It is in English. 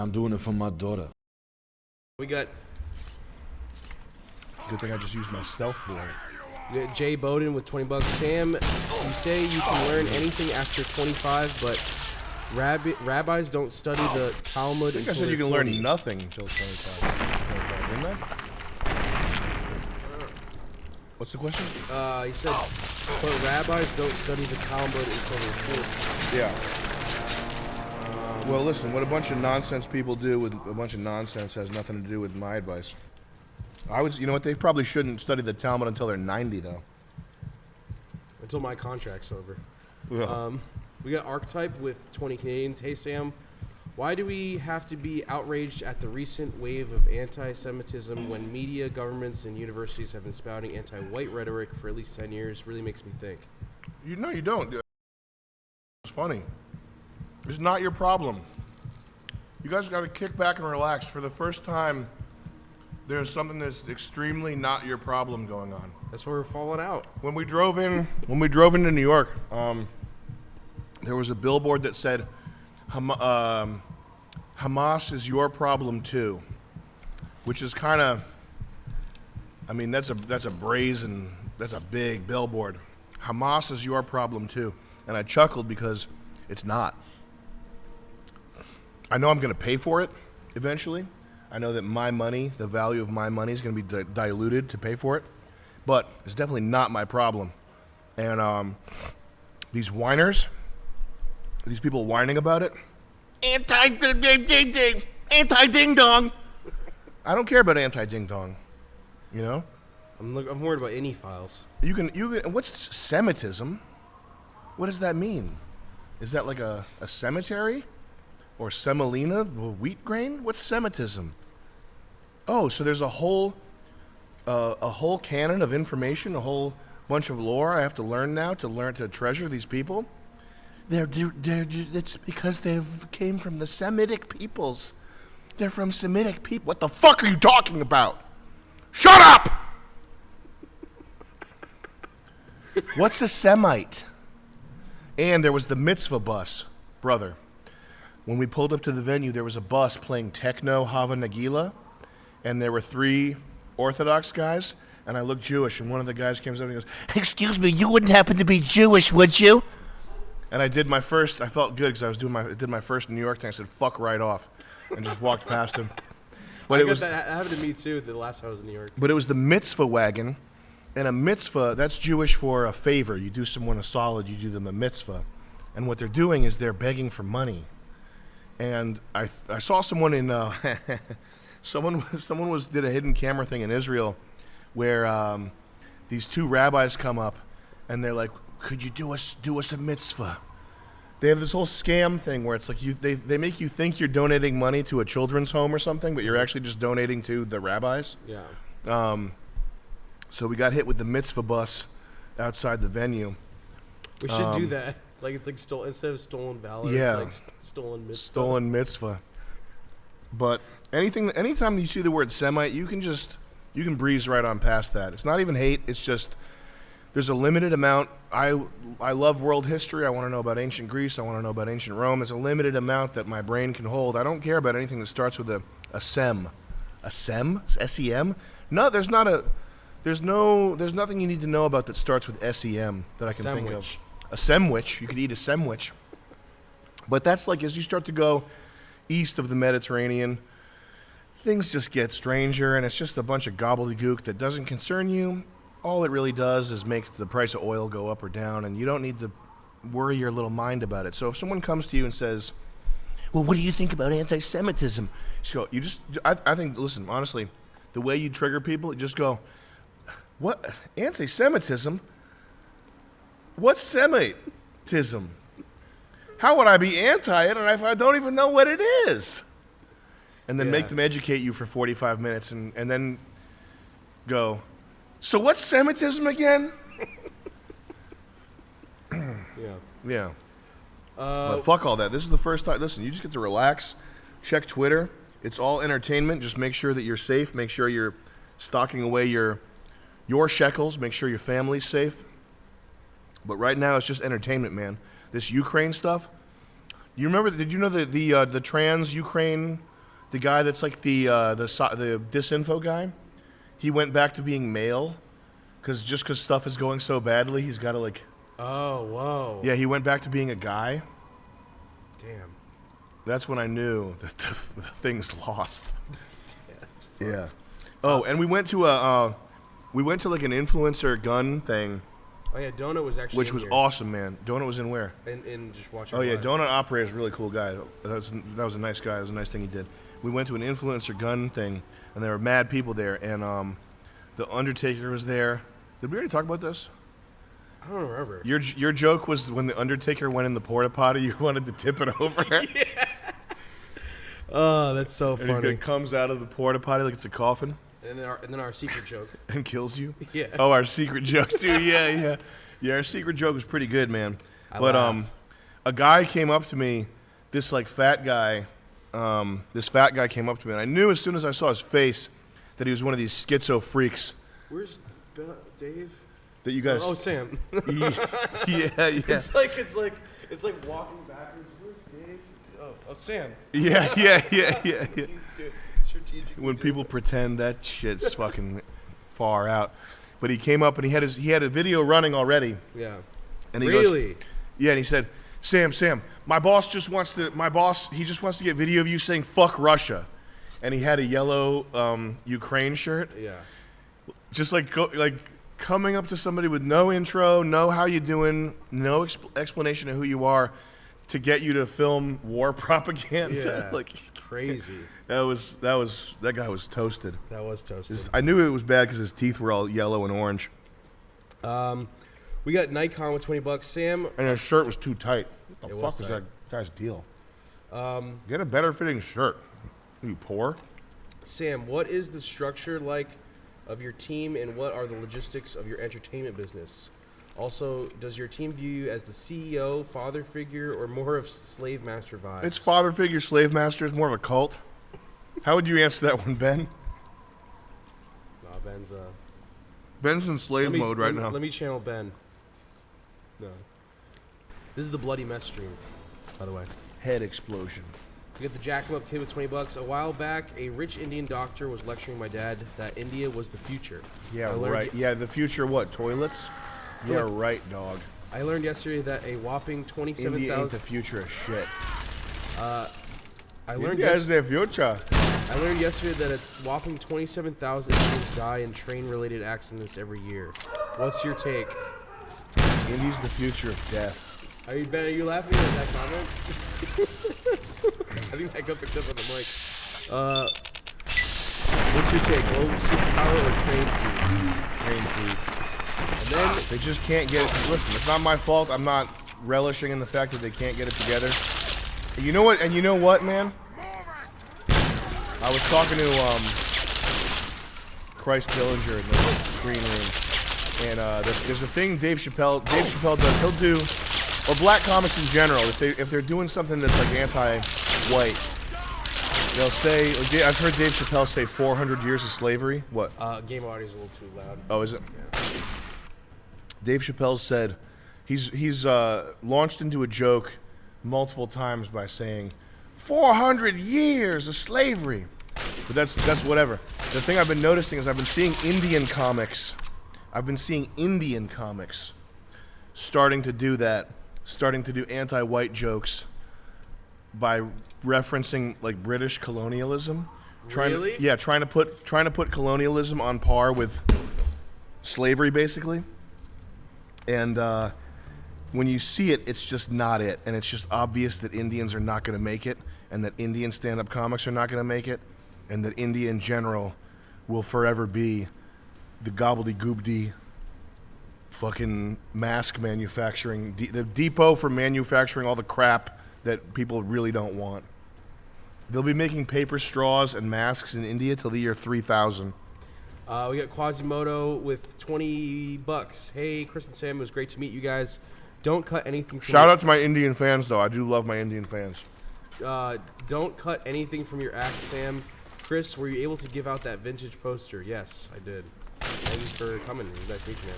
I'm doing it for my daughter. We got Good thing I just used my stealth board. Jay Bowden with $20. Sam, you say you can learn anything after 25, but rabbis don't study the Talmud. I think I said you can learn nothing until 25, didn't I? What's the question? He said, but rabbis don't study the Talmud until they're 40. Yeah. Well, listen, what a bunch of nonsense people do with a bunch of nonsense has nothing to do with my advice. You know what, they probably shouldn't study the Talmud until they're 90, though. Until my contract's over. Yeah. We got Archetype with 20 Canadians. Hey, Sam, why do we have to be outraged at the recent wave of anti-Semitism when media, governments, and universities have been spouting anti-white rhetoric for at least 10 years? Really makes me think. No, you don't. It's funny. It's not your problem. You guys got to kick back and relax. For the first time, there's something that's extremely not your problem going on. That's where we're falling out. When we drove into New York, there was a billboard that said, Hamas is your problem too, which is kind of, I mean, that's a big billboard. Hamas is your problem too. And I chuckled because it's not. I know I'm going to pay for it eventually. I know that my money, the value of my money is going to be diluted to pay for it, but it's definitely not my problem. And these whiners, these people whining about it, anti-ding-dong. I don't care about anti-ding-dong, you know? I'm worried about any files. You can. What's Semitism? What does that mean? Is that like a cemetery? Or semolina, wheat grain? What's Semitism? Oh, so there's a whole canon of information, a whole bunch of lore I have to learn now to treasure these people. It's because they came from the Semitic peoples. They're from Semitic people. What the fuck are you talking about? Shut up! What's a Semite? And there was the mitzvah bus, brother. When we pulled up to the venue, there was a bus playing techno Hava Nagila, and there were 3 Orthodox guys, and I looked Jewish, and one of the guys comes up and goes, "Excuse me, you wouldn't happen to be Jewish, would you?" And I did my first, I felt good because I did my first New York thing. I said, "Fuck right off," and just walked past him. But that happened to me too the last time I was in New York. But it was the mitzvah wagon, and a mitzvah, that's Jewish for a favor. You do someone a solid, you do them a mitzvah. And what they're doing is they're begging for money. And I saw someone in someone did a hidden camera thing in Israel where these 2 rabbis come up and they're like, "Could you do us a mitzvah?" They have this whole scam thing where it's like they make you think you're donating money to a children's home or something, but you're actually just donating to the rabbis. Yeah. So we got hit with the mitzvah bus outside the venue. We should do that. Like it's like instead of stolen valor, yeah, it's like stolen mitzvah. Stolen mitzvah. But anytime you see the word Semite, you can breeze right on past that. It's not even hate. It's just there's a limited amount. I love world history. I want to know about ancient Greece. I want to know about ancient Rome. There's a limited amount that my brain can hold. I don't care about anything that starts with a sem. A sem? S-E-M? No, there's nothing you need to know about that starts with S-E-M that I can think of. A semwich. You could eat a semwich. But that's like as you start to go east of the Mediterranean, things just get stranger, and it's just a bunch of gobbledygook that doesn't concern you. All it really does is make the price of oil go up or down, and you don't need to worry your little mind about it. So if someone comes to you and says, "Well, what do you think about anti-Semitism?" I think, listen, honestly, the way you trigger people, you just go, "What? Anti-Semitism? What's Semitism? How would I be anti it if I don't even know what it is?" And then make them educate you for 45 minutes and then go, "So what's Semitism again?" Yeah. But fuck all that. This is the first time. Listen, you just get to relax, check Twitter. It's all entertainment. Just make sure that you're safe. Make sure you're stocking away your shekels. Make sure your family's safe. But right now, it's just entertainment, man. This Ukraine stuff. You remember? Did you know the trans Ukraine the guy that's like the disinfo guy, he went back to being male, because stuff is going so badly, he's got to like. Oh, whoa. Yeah, he went back to being a guy. Damn. That's when I knew that the thing's lost. Yeah, that's Yeah. Oh, and we went to like an influencer gun thing. Oh yeah, Donut was actually Which in was here. awesome, man. Donut was in where? In just watching. Oh yeah, live. Donut operator is a really cool guy. That was a nice guy. That was a nice thing he did. We went to an influencer gun thing, and there were mad people there, and the Undertaker was there. Did we already talk about this? I don't remember. Your joke was when the Undertaker went in the porta potty, you wanted to tip it over. Yeah. Oh, that's so And funny. he comes out of the porta potty like it's a coffin. And then our secret joke. And kills you. Yeah. Oh, our secret joke too. Yeah. Our secret joke was pretty good, man. I But laughed. a guy came up to me, this like fat guy. This fat guy came up to me, and I knew as soon as I saw his face that he was one of these schizo freaks Where's Dave? that you guys. Oh, Sam. yeah. It's like walking backwards. Where's Dave? Oh, Sam. Yeah. Strategically When do people pretend, that shit's fucking far out. But he came up and he had a video running already. it. Yeah. And he goes, Really? yeah, and he said, Sam, my boss just wants to get video of you saying fuck Russia. And he had a yellow Ukraine shirt. Yeah. Just coming up to somebody with no intro, no how you doing, no explanation of who you are, to get you to film war propaganda. Yeah. Crazy. That guy was toasted. That was toasted. I knew it was bad because his teeth were all yellow and orange, We got Nikon with $20. Sam. and his shirt was too tight. What It the was fuck is tight. that guy's deal? Get a better fitting shirt. You poor. Sam, what is the structure like of your team, and what are the logistics of your entertainment business? Also, does your team view you as the CEO, father figure, or more of slave master vibes? It's father figure, slave master. It's more of a cult. How would you answer that one, Ben? Nah, Ben's Ben's in slave mode right now. Let me channel Ben. No. This is the Bloody Mess stream, by the way. Head explosion. We got the Jack 'em Up kid with $20. A while back, a rich Indian doctor was lecturing my dad that India was the future. Yeah, I learned right. Yeah, the future what? Toilets? Yeah, right, dog. I learned yesterday that a whopping India ain't 27,000. the future of shit. I learned India is the future. I learned yesterday that a whopping 27,000 Indians die in train-related accidents every year. What's your take? India's the future of death. Are you laughing at that comment? I think that got picked up on the mic. What's your take? Global superpower or train food? And then They just can't get it. Listen, it's not my fault. I'm not relishing in the fact that they can't get it together. You know what? And you know what, man? I was talking to Christ Dillinger in the green room, and there's a thing Dave Chappelle does. He'll do, or black comics in general. If they're doing something that's like anti-white, they'll say. I've heard Dave Chappelle say 400 years of slavery. What? game audio is a little too loud. Oh, is it? Yeah. Dave Chappelle said he's launched into a joke multiple times by saying 400 years of slavery. But that's whatever. The thing I've been noticing is I've been seeing Indian comics starting to do that, starting to do anti-white jokes by referencing like British colonialism. Really? Trying to put colonialism on par with slavery, basically. And when you see it, it's just not it. And it's just obvious that Indians are not going to make it, and that Indian stand-up comics are not going to make it, and that India in general will forever be the gobbledygook fucking mask manufacturing, the depot for manufacturing all the crap that people really don't want. They'll be making paper straws and masks in India till the year 3000. We got Quasimodo with $20. Hey, Chris and Sam, it was great to meet you guys. Don't cut anything. Shout out to my Indian fans, though. I do love my Indian fans. Don't cut anything from your act, Sam. Chris, were you able to give out that vintage poster? Yes, I did. Thank you for coming. It was nice to meet you, man.